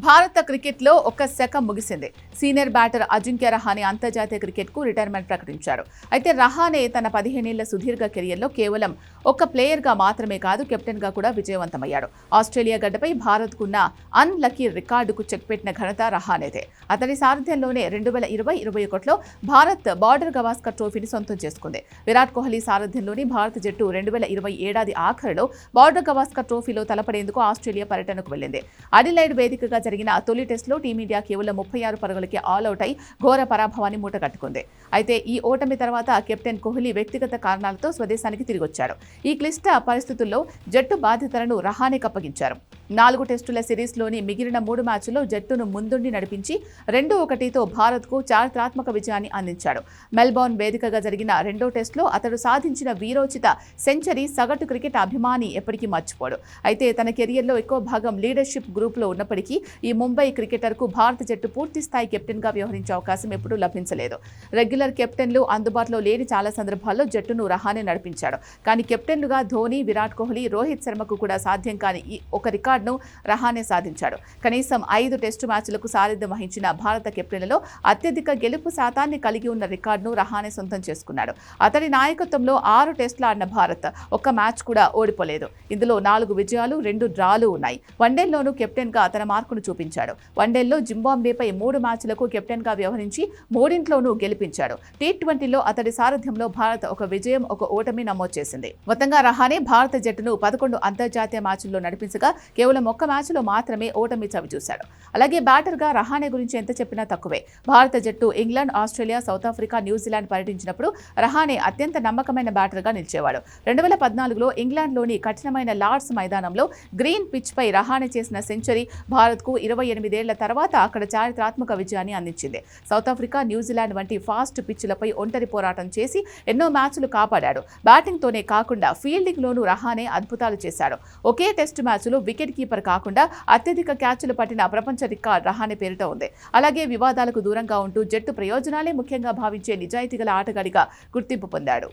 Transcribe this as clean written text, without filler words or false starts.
భారత క్రికెట్లో ఒక శకం ముగిసింది. సీనియర్ బ్యాటర్ అజింక్య రహానే అంతర్జాతీయ క్రికెట్కు రిటైర్మెంట్ ప్రకటించారు. అయితే రహానే తన 15 ఏళ్ల సుదీర్ఘ కెరియర్లో కేవలం ఒక ప్లేయర్గా మాత్రమే కాదు, కెప్టెన్గా కూడా విజయవంతమయ్యాడు. ఆస్ట్రేలియా గడ్డపై భారత్కున్న అన్లకీ రికార్డుకు చెక్ పెట్టిన ఘనత రహానేదే. అతని సారథ్యంలోనే 2020-21లో భారత్ బార్డర్ గవాస్కర్ ట్రోఫీని సొంతం చేసుకుంది. విరాట్ కోహ్లీ సారథ్యంలోని భారత జట్టు 2020 ఏడాది ఆఖరులో బార్డర్ గవాస్కర్ ట్రోఫీలో తలపడేందుకు ఆస్ట్రేలియా పర్యటనకు వెళ్లింది. అడిలైడ్ వేదికగా జరిగిన తొలి టెస్టులో టీమిండియా కేవలం 36 పరుగులకి ఆల్అవుట్ అయి ఘోర పరాభవాన్ని మూటగట్టుకుంది. అయితే ఈ ఓటమి తర్వాత కెప్టెన్ కోహ్లీ వ్యక్తిగత కారణాలతో స్వదేశానికి తిరిగొచ్చారు. ఈ క్లిష్ట పరిస్థితుల్లో జట్టు బాధ్యతలను రహానేకు అప్పగించారు. 4 టెస్టుల సిరీస్లోని మిగిలిన 3 మ్యాచ్ల్లో జట్టును ముందుండి నడిపించి 2-1తో భారత్కు చారిత్రాత్మక విజయాన్ని అందించాడు. మెల్బోర్న్ వేదికగా జరిగిన రెండో టెస్టులో అతడు సాధించిన వీరోచిత సెంచరీ సగటు క్రికెట్ అభిమాని ఎప్పటికీ మర్చిపోడు. అయితే తన కెరియర్లో ఎక్కువ భాగం లీడర్షిప్ గ్రూప్లో ఉన్నప్పటికీ ఈ ముంబై క్రికెటర్కు భారత జట్టు పూర్తి స్థాయి కెప్టెన్గా వ్యవహరించే అవకాశం ఎప్పుడూ లభించలేదు. రెగ్యులర్ కెప్టెన్లు అందుబాటులో లేని చాలా సందర్భాల్లో జట్టును రహానే నడిపించాడు. కానీ కెప్టెన్లుగా ధోని, విరాట్ కోహ్లీ, రోహిత్ శర్మకు కూడా సాధ్యం కాని ఒక రికార్డును రహానే సాధించాడు. కనీసం 5 టెస్టు మ్యాచ్లకు సారథ్యం వహించిన భారత కెప్టెన్లలో అత్యధిక గెలుపు శాతాన్ని కలిగి ఉన్న రికార్డును రహానే సొంతం చేసుకున్నాడు. అతడి నాయకత్వంలో 6 టెస్టులు ఆడిన భారత్ ఒక్క మ్యాచ్ కూడా ఓడిపోలేదు. ఇందులో 4 విజయాలు, 2 డ్రాలు ఉన్నాయి. వన్డేల్లోనూ కెప్టెన్గా తన మార్కును చూపించాడు. వన్డేల్లో జింబాబ్వేపై 3 మ్యాచ్లకు కెప్టెన్గా వ్యవహరించి 3 గెలిపించాడు. T20లో అతడి సారథ్యంలో భారత్ ఒక విజయం, ఒక ఓటమి నమోదు చేసింది. మొత్తంగా రహానే భారత జట్టును 11 అంతర్జాతీయ మ్యాచ్ల్లో నడిపించగా కేవలం ఒక్క మ్యాచ్లో మాత్రమే ఓటమి చవిచూశాడు. అలాగే బ్యాటర్గా రహానే గురించి ఎంత చెప్పినా తక్కువే. భారత జట్టు England, Australia, South Africa, New Zealand పర్యటించినప్పుడు రహానే అత్యంత నమ్మకమైన బ్యాటర్గా నిలిచేవాడు. 2014లో ఇంగ్లాండ్లోని కఠినమైన లార్డ్స్ మైదానంలో గ్రీన్ పిచ్పై రహానే చేసిన సెంచరీ భారత్కు 28 ఏళ్ల తర్వాత అక్కడ చారిత్రాత్మక విజయాన్ని అందించింది. సౌత్ ఆఫ్రికా, న్యూజిలాండ్ వంటి ఫాస్ట్ పిచ్లపై ఒంటరి పోరాటం చేసి ఎన్నో మ్యాచ్లు కాపాడాడు. బ్యాటింగ్తోనే కాకుండా ఫీల్డింగ్లోనూ రహానే అద్భుతాలు చేశాడు. ఒకే టెస్టు మ్యాచ్లో వికెట్ కీపర్ కాకుండా అత్యధిక క్యాచ్లు పట్టిన ప్రపంచ రికార్డ్ రహానే పేరిట ఉంది. అలాగే వివాదాలకు దూరంగా ఉంటూ జట్టు ప్రయోజనాలే ముఖ్యంగా భావించే నిజాయితీగల ఆటగాడిగా గుర్తింపు పొందాడు.